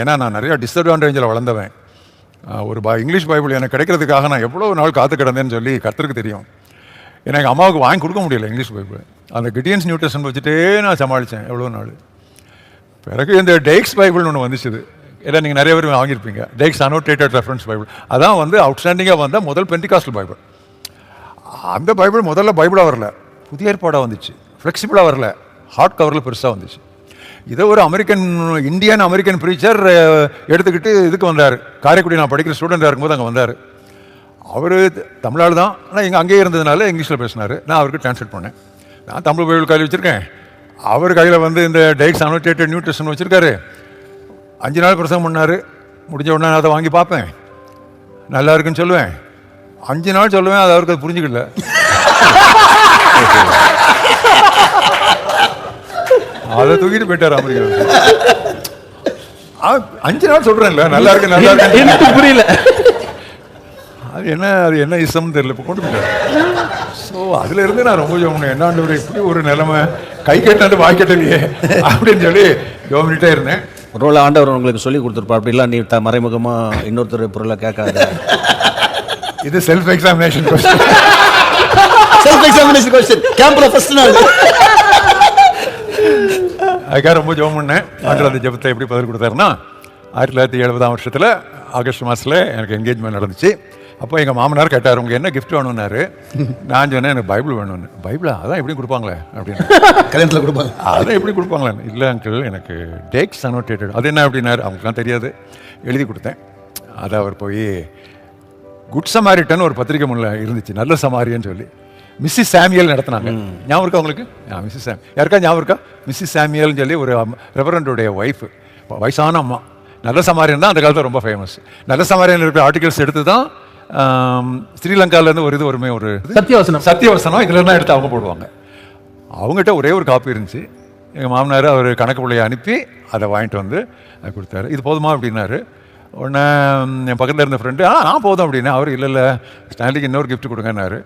ஏன்னா நான் நிறையா டிஸ்அட்வான்டேஜில் வளர்ந்தவன். ஒரு இங்கிலீஷ் பைபிள் எனக்கு கிடைக்கிறதுக்காக நான் எவ்வளோ நாள் காத்து கிடந்தேன்னு சொல்லி கர்த்தருக்கு தெரியும். ஏன்னா எங்கள் அம்மாவுக்கு வாங்கி கொடுக்க முடியல இங்கிலீஷ் பைபிள். அந்த கிடியன்ஸ் நியூ டெஸ்டமென்ட் வச்சுட்டே நான் சமாளித்தேன் எவ்வளோ நாள். பிறகு இந்த டேக்ஸ் பைபிள்னு ஒன்று வந்துச்சுது. ஏன்னா நீங்கள் நிறைய பேர் வாங்கியிருப்பீங்க. Dake's annotated reference Bible. அதான் வந்து அவுட்ஸ்டாண்டிங்காக வந்த முதல் பென்டிகாஸ்டல் பைபிள். அந்த பைபிள் முதல்ல பைபிளாக வரல, புதிய ஏற்பாடாக வந்துச்சு. ஃப்ளெக்சிபிளாக வரல, ஹார்ட் கவரில் பெருசாக வந்துச்சு. இதை ஒரு இந்தியன் அமெரிக்கன் ப்ரீச்சர் எடுத்துக்கிட்டு இதுக்கு வந்தார். காரைக்குடி நான் படிக்கிற ஸ்டூடெண்டாக இருக்கும்போது அங்கே வந்தார். அவர் தமிழால் தான், ஆனால் இங்கே அங்கேயே இருந்ததுனால இங்கிலீஷில் பேசினார். நான் அவருக்கு டிரான்ஸ்லேட் பண்ணேன். நான் தமிழ் பைபிள் கையில் வச்சுருக்கேன், அவர் கையில் வந்து இந்த டேக்ஸ் அனோட்டேட்டட் நியூ டெஸ்டமென்ட் வச்சுருக்காரு. 5 நாள் பிரசங்கம் பண்ணார். முடிஞ்ச உடனே நான் அதை வாங்கி பார்ப்பேன், நல்லா இருக்குன்னு சொல்லுவேன். 5 நாள் சொல்லுவேன், அது அவருக்கு அது புரிஞ்சுக்கல. அதை தூக்கிட்டு போயிட்டார் அமெரிக்கா. 5 நாள் சொல்றேன்ல, நல்லா இருக்கு நல்லா இருக்கு, புரியல. அது என்ன இசம்னு தெரியல, இப்போ கொண்டு போயிட்டார். ஸோ அதுல இருந்து நான் ரொம்ப ஜோமனேன், என்னாண்டு இப்படி ஒரு நிலைமை, கை கட்டாண்டு வாய் கட்டலையே அப்படின்னு சொல்லி ஜோமினிட்டே இருந்தேன். ஒரு வேளை ஆண்டவர் உங்களுக்கு சொல்லி கொடுத்துருப்பா, அப்படிலாம் நீ மறைமுகமா இன்னொருத்தர் பொருளை கேட்காத. இது self examination question. Self examination question கேம்ப்ல ஃபர்ஸ்ட் நாள். அதுக்காக ரொம்ப ஜெபம் பண்ணேன். ஆண்டவர் அந்த ஜெபத்தை எப்படி பதில் கொடுத்தாருன்னா, 1970ஆம் வருஷத்தில் ஆகஸ்ட் மாதத்தில் எனக்கு என்கேஜ்மெண்ட் நடந்துச்சு. அப்போ எங்கள் மாமனார் கேட்டார், உங்களுக்கு என்ன கிஃப்ட் வேணும்னாரு. நான் சொன்னேன், எனக்கு பைபிள் வேணும்னு. பைபிளா? அதான் எப்படி கொடுப்பாங்களே அப்படின்னு. கல்யாணத்தில் கொடுப்பாங்க, அதான் எப்படி கொடுப்பாங்களே. இல்லை அங்கிள், எனக்கு டேக்ஸ் அனோட்டேட்டட். அது என்ன அப்படின்னாரு. அவங்களுக்குலாம் தெரியாது. எழுதி கொடுத்தேன். அதை அவர் போய் குட் சமாரிட்டன் ஒரு பத்திரிக்கை முன்னில் இருந்துச்சு, நல்ல சமாரியன்னு சொல்லி மிஸ்ஸஸ் சாமியல் நடத்தினாங்க. ஞாபகம் இருக்கா உங்களுக்கு? மிஸ்ஸஸ் சாம் யாருக்கா ஞாபகம் இருக்கா? மிஸ்ஸஸ் சாமியல்னு சொல்லி ஒரு ரெவரண்டுடைய ஒய்ஃப், வயசான அம்மா. நல்ல சமாரியன் தான் அந்த காலத்தில் ரொம்ப ஃபேமஸ். நல்ல சமாரியன் இருக்கிற ஆர்டிகல்ஸ் எடுத்து தான் ஸ்ரீலங்காவிலேருந்து ஒரு ஒரு சத்தியவசனம் இதில் தான் எடுத்து அவங்க போடுவாங்க. அவங்ககிட்ட ஒரே ஒரு காப்பி இருந்துச்சு. எங்கள் மாமனார் அவர் கணக்கு பிள்ளையை அனுப்பி அதை வாங்கிட்டு வந்து கொடுத்தாரு. இது போதுமா அப்படின்னாரு. உடனே என் பக்கத்தில் இருந்த ஃப்ரெண்டு நான் போதும் அப்படின்னா, அவர் இல்லை ஸ்டான்லிக்கு இன்னொரு கிஃப்ட் கொடுங்கன்னாரு.